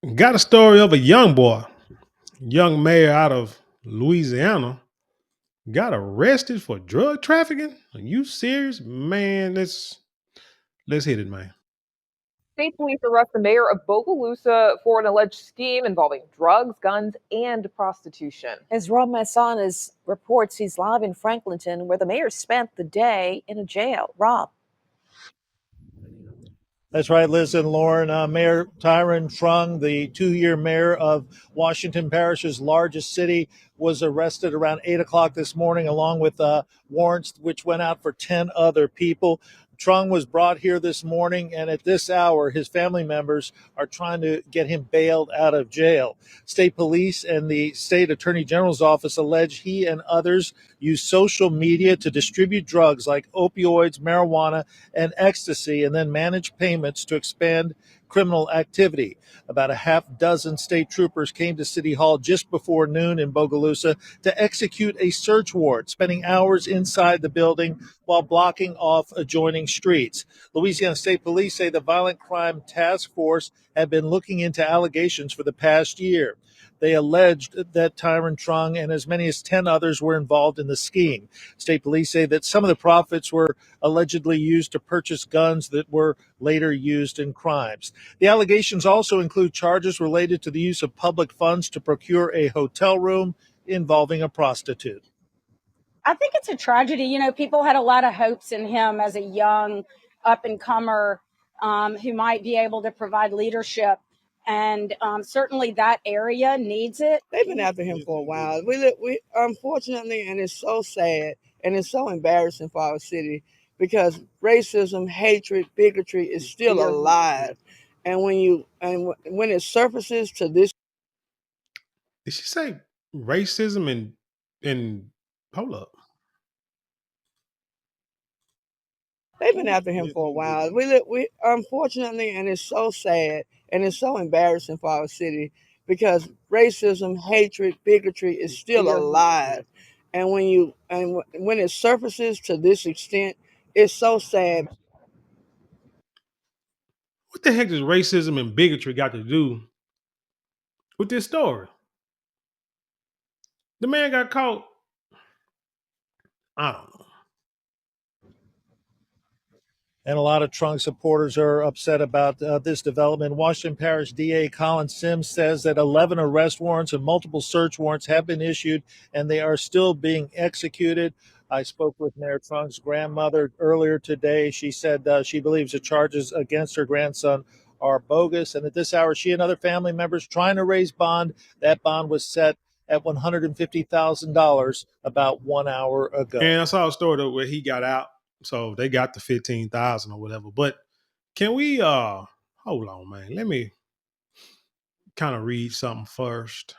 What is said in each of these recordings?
Got a story of a young boy, young mayor out of Louisiana, got arrested for drug trafficking. Are you serious, man? Let's hit it, man. State police arrest the mayor of Bogalusa for an alleged scheme involving drugs, guns, and prostitution. As Rob Massanas reports, he's live in Franklinton, where the mayor spent the day in a jail. Rob. That's right, Liz and Lauren. Mayor Tyrin Truong, the 2-year mayor of Washington Parish's largest city, was arrested around 8 o'clock this morning, along with warrants which went out for 10 other people. Truong was brought here this morning, and at this hour, his family members are trying to get him bailed out of jail. State police and the state attorney general's office allege he and others used social media to distribute drugs like opioids, marijuana, and ecstasy, and then manage payments to expand criminal activity. About a half dozen state troopers came to City Hall just before noon in Bogalusa to execute a search warrant, spending hours inside the building while blocking off adjoining streets. Louisiana State Police say the Violent Crime Task Force had been looking into allegations for the past year. They alleged that Tyron Truong and as many as 10 others were involved in the scheme. State police say that some of the profits were allegedly used to purchase guns that were later used in crimes. The allegations also include charges related to the use of public funds to procure a hotel room involving a prostitute. I think it's a tragedy. You know, people had a lot of hopes in him as a young up and comer who might be able to provide leadership. And certainly that area needs it. They've been after him for a while. We unfortunately, and it's so sad and it's so embarrassing for our city because racism, hatred, bigotry is still alive. And when it surfaces to this, Did she say racism and hold up? they've been after him for a while. We unfortunately, and it's so sad and it's so embarrassing for our city because racism, hatred, bigotry is still alive. And when it surfaces to this extent, it's so sad. What the heck does racism and bigotry got to do with this story? The man got caught. I don't know. And a lot of Trump supporters are upset about this development. Washington Parish DA Colin Sims says that 11 arrest warrants and multiple search warrants have been issued, and they are still being executed. I spoke with Mayor Trunk's grandmother earlier today. She said she believes the charges against her grandson are bogus, and at this hour, she and other family members trying to raise bond. That bond was set at $150,000 about 1 hour ago. And I saw a story though where he got out, so they got the 15,000 or whatever. But can we hold on, man? Let me kind of read something first.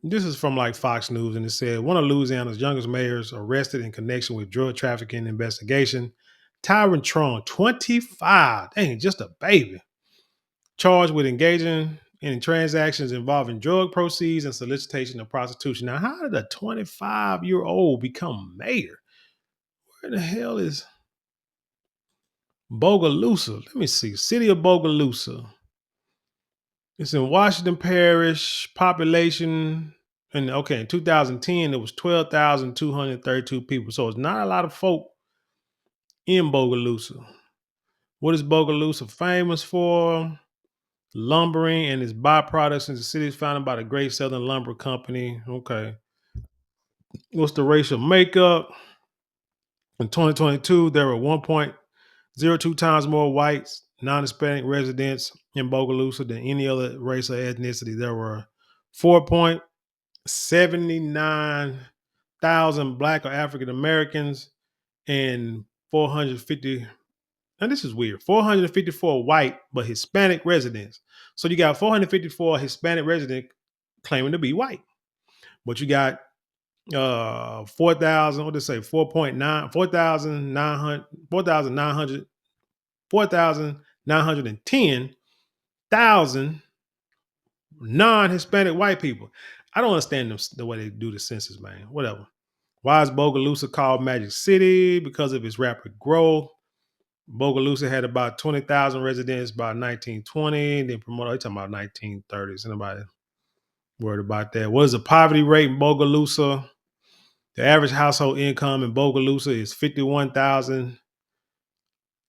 This is from like Fox News, and it said one of Louisiana's youngest mayors arrested in connection with drug trafficking investigation. Tyrin Truong, 25, dang, just a baby, charged with engaging in transactions involving drug proceeds and solicitation of prostitution. Now, how did a 25-year-old become mayor? Where the hell is Bogalusa? Let me see. City of Bogalusa. It's in Washington Parish. Population, and okay, in 2010, it was 12,232 people. So it's not a lot of folk in Bogalusa. What is Bogalusa famous for? Lumbering and its byproducts in the city is founded by the Great Southern Lumber Company. Okay. What's the racial makeup? In 2022, there were 1.02 times more whites, non-Hispanic residents in Bogalusa than any other race or ethnicity. There were 4.79,000 Black or African Americans and 450. And this is weird. 454 white but Hispanic residents. So you got 454 Hispanic residents claiming to be white, but you got 4,000, what did they say, 4.9, 4,900, 4,900, 4,910,000 non-Hispanic white people. I don't understand the way they do the census, man. Whatever. Why is Bogalusa called Magic City? Because of its rapid growth. Bogalusa had about 20,000 residents by 1920. Then promoted, talking about 1930s. Anybody worried about that? What is the poverty rate in Bogalusa? The average household income in Bogalusa is 51,000.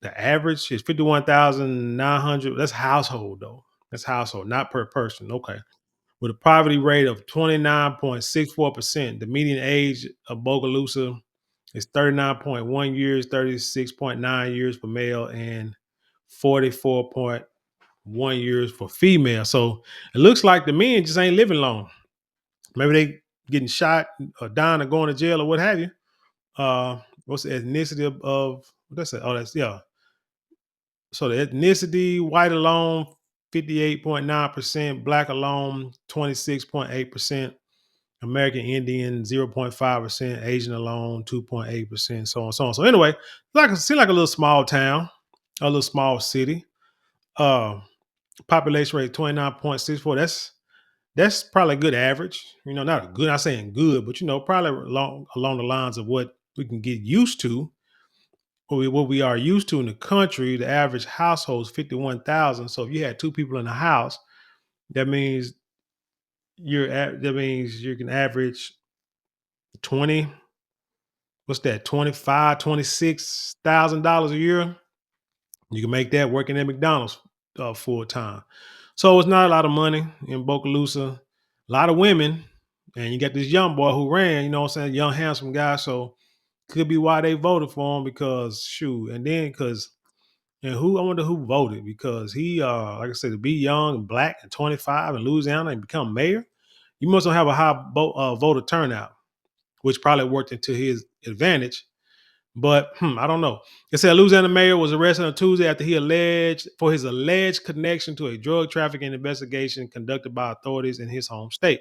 The average is 51,900. That's household though. That's household, not per person. Okay. With a poverty rate of 29.64%. The median age of Bogalusa is 39.1 years, 36.9 years for male, and 44.1 years for female. So it looks like the men just ain't living long. Maybe they getting shot or dying or going to jail or what have you. What's the ethnicity of what that's it? Oh, that's yeah. So the ethnicity, white alone, 58.9%, black alone, 26.8%, American Indian, 0.5%, Asian alone, 2.8%, so on, so on. So anyway, seems like a little small town, a little small city. Population rate 29.64. That's probably a good average. Not a good, not saying good, but probably along the lines of what we can get used to, what we are used to in the country. The average household is 51,000. So if you had two people in the house, that means you can average 20, what's that, 25, $26,000 a year. You can make that working at McDonald's full time. So it's not a lot of money in Bogalusa. A lot of women, and you got this young boy who ran. You know what I'm saying? Young handsome guy. So could be why they voted for him, because shoot, and then because and who I wonder who voted, because he like I said, to be young and black and 25 in Louisiana and become mayor, you must have a high voter turnout, which probably worked into his advantage. But I don't know. It said Louisiana mayor was arrested on Tuesday after his alleged connection to a drug trafficking investigation conducted by authorities in his home state.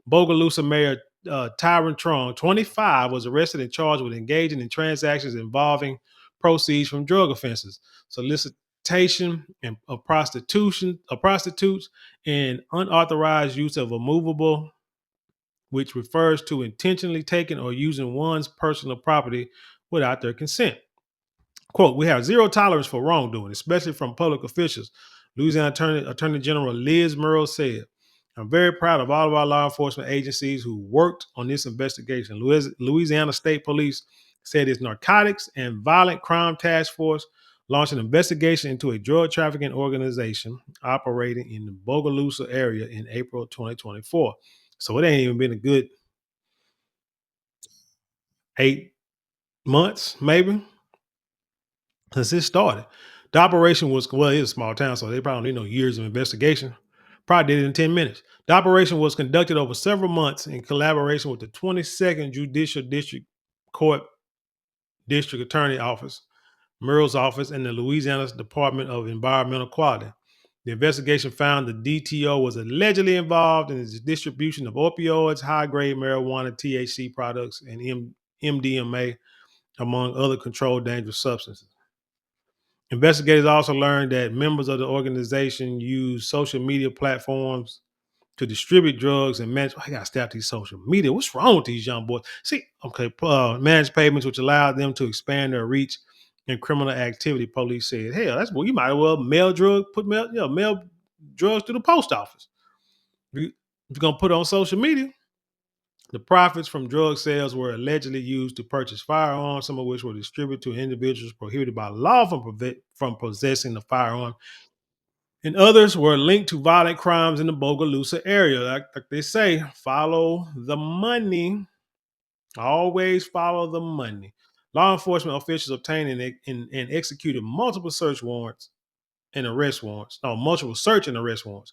Bogalusa Mayor Tyrin Truong, 25, was arrested and charged with engaging in transactions involving proceeds from drug offenses, solicitation of prostitutes, and unauthorized use of a movable, which refers to intentionally taking or using one's personal property without their consent. Quote, "We have zero tolerance for wrongdoing, especially from public officials," Louisiana Attorney General Liz Murrow said. "I'm very proud of all of our law enforcement agencies who worked on this investigation." Louisiana State Police said its Narcotics and Violent Crime Task Force launched an investigation into a drug trafficking organization operating in the Bogalusa area in April 2024. So it ain't even been a good 8 months, maybe, since it started. The operation was, well, it's a small town, so they probably need no years of investigation. Probably did it in 10 minutes. The operation was conducted over several months in collaboration with the 22nd Judicial District Court District Attorney Office, Murrow's office, and the Louisiana Department of Environmental Quality. The investigation found the DTO was allegedly involved in the distribution of opioids, high-grade marijuana, THC products, and MDMA, among other controlled dangerous substances. Investigators also learned that members of the organization use social media platforms to distribute drugs and manage. I got to stop these social media. What's wrong with these young boys? See, okay, manage payments, which allowed them to expand their reach in criminal activity. Police said, "Hell, that's what you might as well mail drugs to the post office. If you're gonna put it on social media." The profits from drug sales were allegedly used to purchase firearms, some of which were distributed to individuals prohibited by law from possessing the firearm, and others were linked to violent crimes in the Bogalusa area. Like they say, follow the money. Always follow the money. Law enforcement officials obtained and executed multiple search warrants and arrest warrants. No, multiple search and arrest warrants,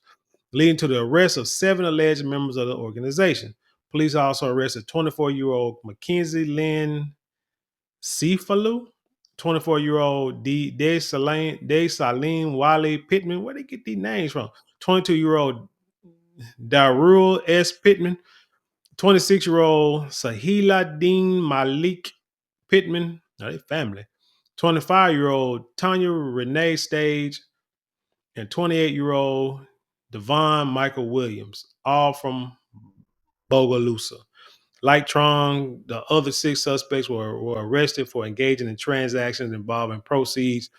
leading to the arrest of 7 alleged members of the organization. Police also arrested 24-year-old Mackenzie Lynn Cefalu, 24-year-old Saline Wiley Pittman. Where they get these names from? 22-year-old Darul S. Pittman, 26-year-old Sahila Dean Malik Pittman, now they family, 25-year-old Tanya Renee Stage, and 28-year-old Devon Michael Williams, all from Bogalusa. Like Truong, the other 6 suspects were arrested for engaging in transactions involving proceeds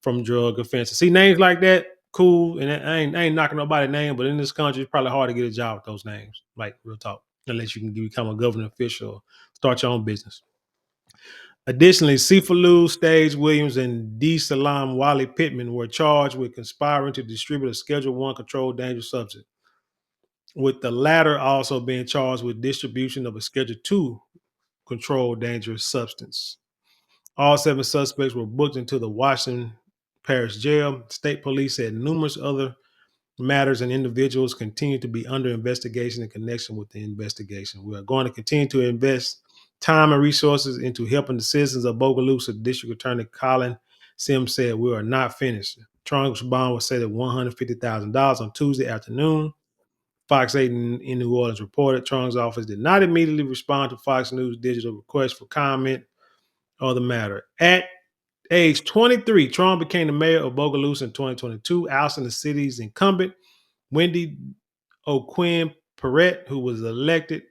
from drug offenses. See, names like that, cool. And I ain't knocking nobody's name, but in this country, it's probably hard to get a job with those names. Like, real talk. Unless you can become a government official or start your own business. Additionally, Cefalu, Stage Williams, and D. Salam Wally Pittman were charged with conspiring to distribute a Schedule 1 controlled dangerous substance, with the latter also being charged with distribution of a Schedule 2 controlled dangerous substance. All 7 suspects were booked into the Washington Parish Jail. State police said numerous other matters and individuals continue to be under investigation in connection with the investigation. We are going to continue to invest time and resources into helping the citizens of Bogalusa. District Attorney Colin Sims said, "We are not finished." Truong's bond was set at $150,000 on Tuesday afternoon. Fox 8 in New Orleans reported Truong's office did not immediately respond to Fox News Digital request for comment on the matter. At age 23, Truong became the mayor of Bogalusa in 2022, ousting the city's incumbent, Wendy O'Quinn Perrette, who was elected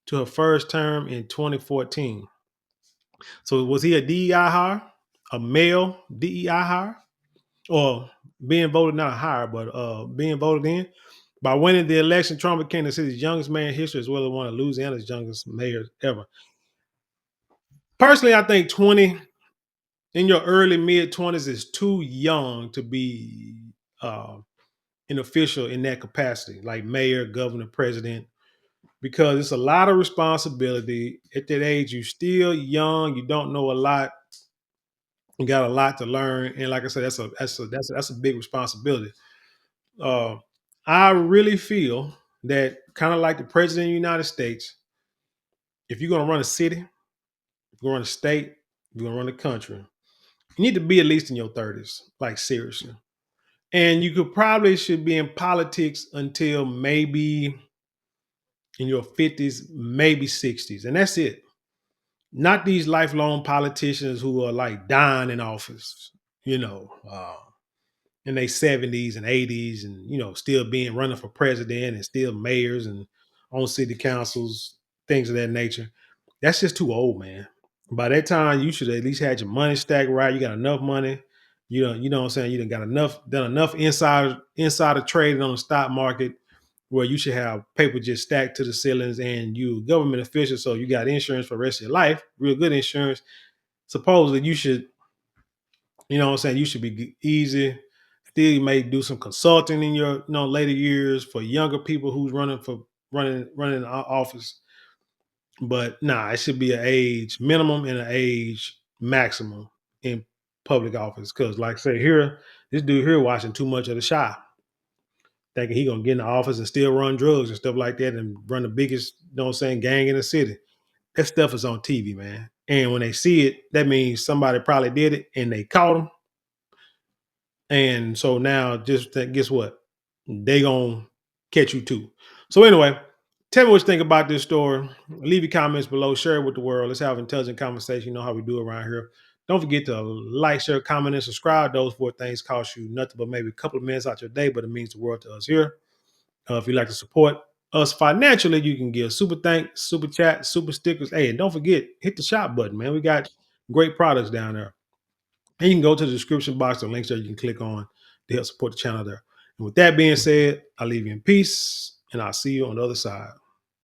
to her first term in 2014. So was he a DEI hire? A male DEI hire? Or being voted, not a hire, but being voted in? By winning the election, Trump became the city's youngest mayor in history, as well as one of Louisiana's youngest mayors ever. Personally, I think 20 in your early mid-20s is too young to be an official in that capacity, like mayor, governor, president, because it's a lot of responsibility. At that age, you're still young, you don't know a lot, you got a lot to learn, and like I said, that's a big responsibility. Uh, I really feel that, kind of like the president of the United States, if you're going to run a city, if you're going to run a state, if you're going to run a country, you need to be at least in your 30s, like seriously. And you could probably should be in politics until maybe in your 50s, maybe 60s. And that's it. Not these lifelong politicians who are like dying in office, you know, in their 70s and 80s and, you know, still being running for president and still mayors and on city councils, things of that nature. That's just too old, man. By that time, you should at least had your money stacked right. You got enough money. You know what I'm saying? You done enough insider trading on the stock market where you should have paper just stacked to the ceilings, and you government official, so you got insurance for the rest of your life, real good insurance. Supposedly you should, you know what I'm saying, you should be easy. Still, you may do some consulting in your, you know, later years for younger people who's running in office. But nah, it should be an age minimum and an age maximum in public office. Because, like I say, here, this dude here watching too much of the shop, thinking he gonna get in the office and still run drugs and stuff like that and run the biggest, you know what I'm saying, gang in the city. That stuff is on TV, man. And when they see it, that means somebody probably did it and they caught him. And so now, just guess what? They gonna catch you too. So anyway, tell me what you think about this story. Leave your comments below. Share it with the world. Let's have an intelligent conversation. You know how we do around here. Don't forget to like, share, comment, and subscribe. Those 4 things cost you nothing but maybe a couple of minutes out your day, but it means the world to us here. If you'd like to support us financially, you can give super thanks, super chat, super stickers. Hey, and don't forget, hit the shop button, man. We got great products down there. And you can go to the description box, the links there you can click on to help support the channel there. And with that being said, I'll leave you in peace, and I'll see you on the other side.